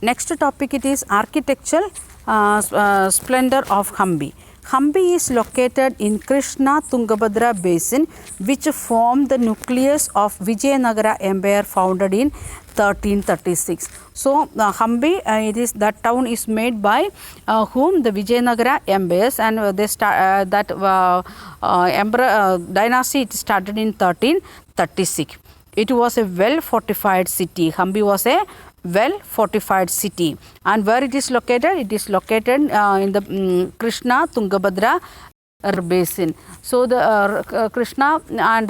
next topic it is architectural splendor of Hampi. Hampi is located in Krishna Tungabhadra basin, which formed the nucleus of Vijayanagara Empire founded in 1336. So, Hampi, it is that town is made by whom the Vijayanagara empires, and they start that emperor dynasty it started in 1336. It was a well fortified city. Hampi was a well fortified city, and where it is located? It is located in the Krishna Tungabhadra basin. So, the Krishna and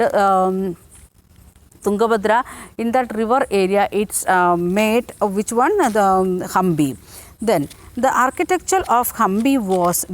Tungabhadra, in that river area it's made which one? The Hampi. Then the architecture of Hampi was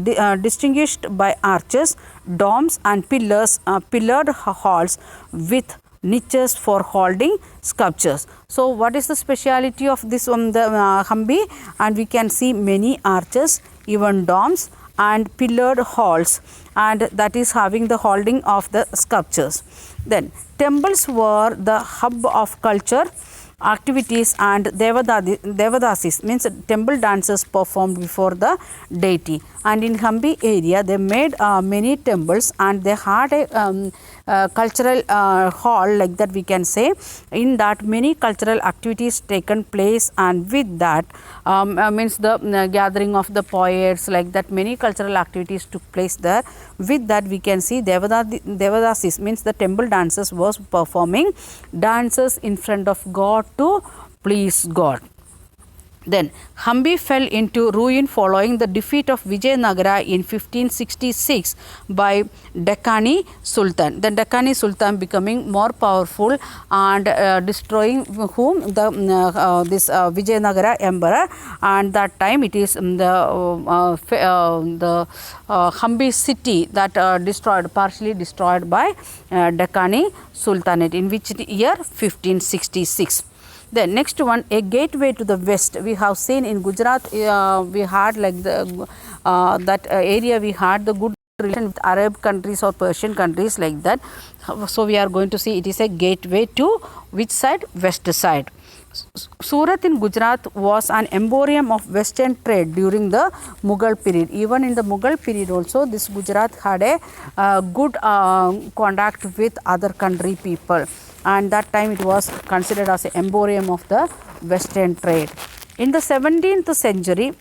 distinguished by arches, domes and pillars, pillared halls with niches for holding sculptures. So, what is the speciality of this the Hampi? And we can see many arches, even domes and pillared halls, and that is having the holding of the sculptures. Then temples were the hub of culture, activities, and Devadasis means temple dances performed before the deity. And in Hampi area they made many temples, and they had a cultural hall, like that we can say. In that many cultural activities taken place, and with that means the gathering of the poets, like that many cultural activities took place there. With that we can see Devadasis means the temple dancers was performing dances in front of God to please God. Then Hampi fell into ruin following the defeat of Vijayanagara in 1566 by Deccani Sultan. The Deccani Sultan becoming more powerful and destroying whom? This Vijayanagara emperor, and that time it is the Hampi city that destroyed, partially destroyed by Deccani Sultanate, in which year? 1566. The next one, a gateway to the west. We have seen in Gujarat, we had like the that area we had the good relation with Arab countries or Persian countries, like that. So, we are going to see it is a gateway to which side? West side. Surat in Gujarat was an emporium of western trade during the Mughal period. Even in the Mughal period also, this Gujarat had a good contact with other country people, and that time it was considered as an emporium of the western trade. In the 17th century,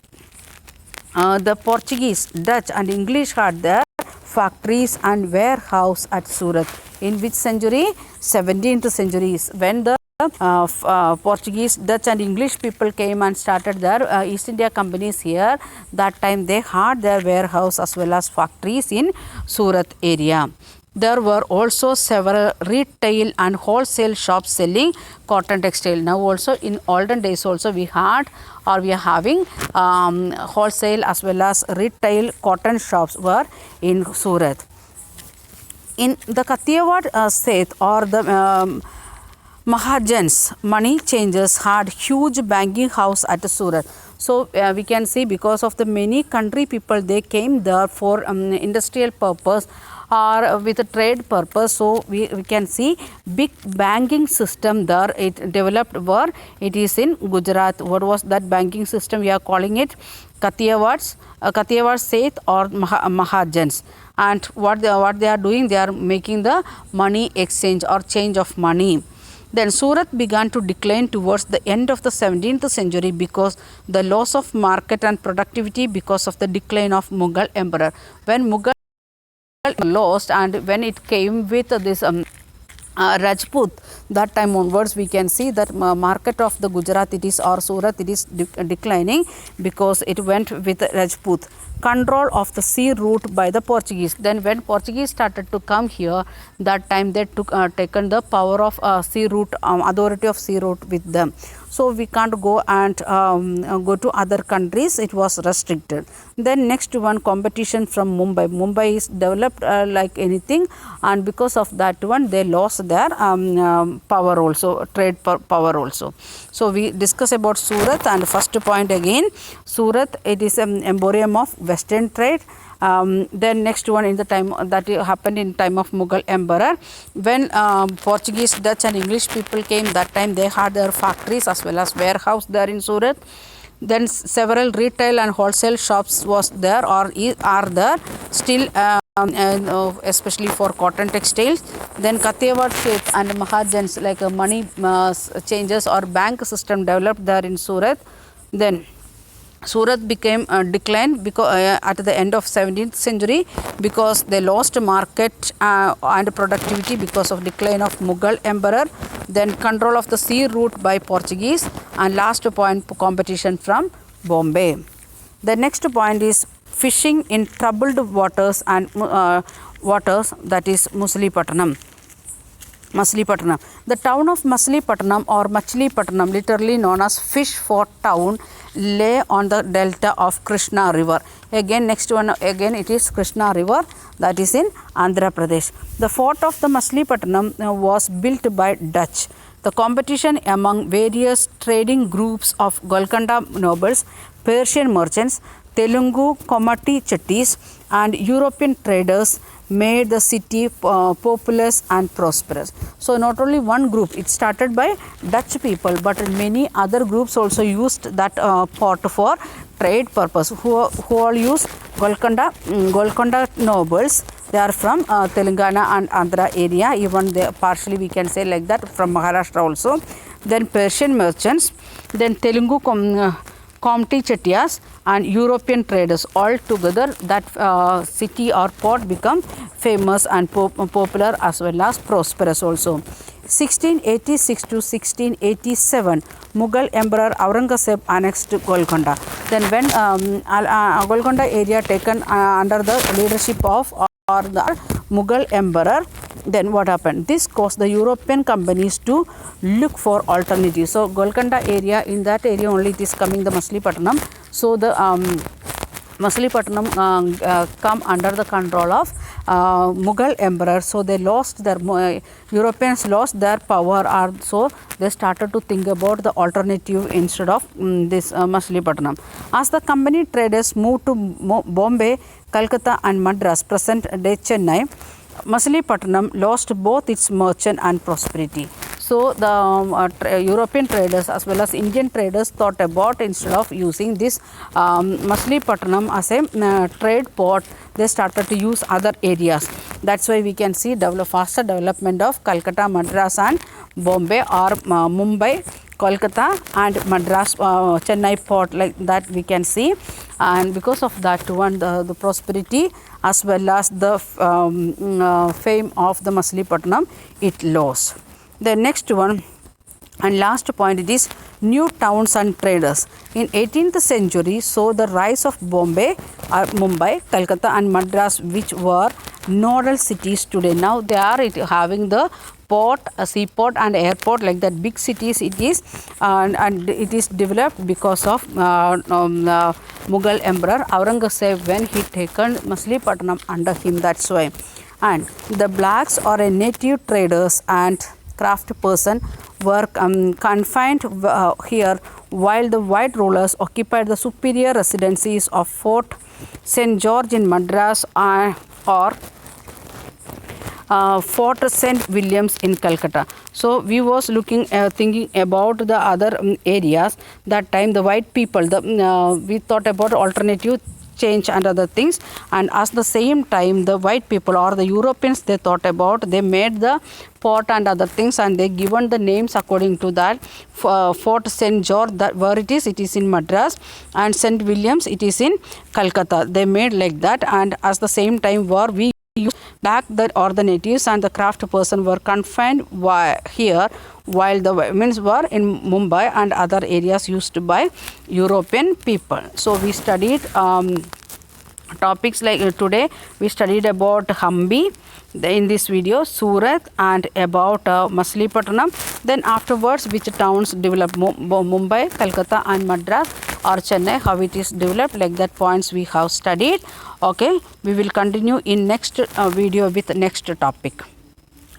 the Portuguese, Dutch and English had their factories and warehouse at Surat. In which century? 17th century is when the Portuguese, Dutch and English people came and started their East India companies here. That time they had their warehouse as well as factories in Surat area. There were also several retail and wholesale shops selling cotton textile. Now also in olden days also we had, or we are having wholesale as well as retail cotton shops were in Surat. In the Kathiawar Seth or the Mahajans, money changers, had huge banking house at Surat. So, we can see because of the many country people, they came there for industrial purpose or with a trade purpose. So, we can see big banking system there it developed where it is in Gujarat. What was that banking system? We are calling it Kathiawar Seth or Mahajans. And what they are doing, they are making the money exchange or change of money. Then Surat began to decline towards the end of the 17th century because the loss of market and productivity because of the decline of Mughal emperor. When Mughal lost, and when it came with this Rajput, that time onwards we can see that market of the Gujarat it is or Surat it is declining because it went with Rajput. Control of the sea route by the Portuguese. Then when Portuguese started to come here, that time they took taken the power of sea route, authority of sea route with them. So, we can't go and go to other countries, it was restricted. Then next one, competition from Mumbai. Mumbai is developed like anything, and because of that one they lost their power also, trade power also. So, we discuss about Surat, and first point again, Surat it is an emporium of western trade. Then next one in the time that happened in time of Mughal emperor, when Portuguese, Dutch and English people came, that time they had their factories as well as warehouse there in Surat. Then several retail and wholesale shops was there or are there still, especially for cotton textiles. Then Kathiawar states and Mahajans, like money changes or bank system developed there in Surat. Then Surat became declined because at the end of 17th century because they lost market and productivity because of decline of Mughal emperor. Then control of the sea route by Portuguese, and last point, competition from Bombay. The next point is fishing in troubled waters and waters, that is Machilipatnam. The town of Machilipatnam or Machilipatnam, literally known as fish fort town, lay on the delta of Krishna river. Again, next one, again it is Krishna river, that is in Andhra Pradesh. The fort of the Machilipatnam was built by Dutch. The competition among various trading groups of Golconda nobles, Persian merchants, Telugu Komati Chettis and European traders made the city populous and prosperous. So not only one group, it started by Dutch people, but many other groups also used that port for trade purpose. Who all use Golconda nobles, they are from Telangana and Andhra area, even they partially we can say like that from Maharashtra also. Then Persian merchants, then Telugu Komati Chettias and European traders, all together that city or port become famous and popular as well as prosperous also. 1686 to 1687, Mughal Emperor Aurangzeb annexed Golconda. Then when Golconda area taken under the leadership of or the Mughal Emperor, then what happened? This caused the European companies to look for alternatives. So Golconda area, in that area only it is coming the Machilipatnam. So the Machilipatnam come under the control of Mughal Emperor. So they lost their Europeans lost their power, or so they started to think about the alternative instead of this Machilipatnam. As the company traders moved to Bombay, Calcutta and Madras, present day Chennai, Machilipatnam lost both its merchant and prosperity. So the European traders as well as Indian traders thought about, instead of using this Machilipatnam as a trade port, they started to use other areas. That's why we can see faster development of Calcutta, Madras and Bombay, or Mumbai, Kolkata and Madras, Chennai port, like that we can see. And because of that one, the prosperity as well as the fame of the Machilipatnam, it lost. The next one and last point, it is new towns and traders. In 18th century saw the rise of Bombay, Mumbai, Calcutta and Madras, which were nodal cities today. Now they are having the port, a seaport and airport, like that big cities it is, and it is developed because of Mughal Emperor Aurangzeb when he taken Machilipatnam under him, that's why. And the blacks or a native traders and craft person were confined here, while the white rulers occupied the superior residencies of Fort St. George in Madras or Fort St. Williams in Calcutta. So we was looking thinking about the other areas. That time the white people, we thought about alternative change and other things, and at the same time the white people or the Europeans, they thought about, they made the port and other things, and they given the names according to that. Fort St. George, that where it is in Madras, and St. Williams, it is in Calcutta. They made like that, and at the same time where we used back that or the natives and the craft person were confined here, while the women were in Mumbai and other areas used by European people. So we studied topics like today we studied about Hampi in this video, Surat, and about Machilipatnam. Then afterwards which towns developed, Mumbai, Calcutta and Madras or Chennai, how it is developed, like that points we have studied. Okay, we will continue in next video with next topic.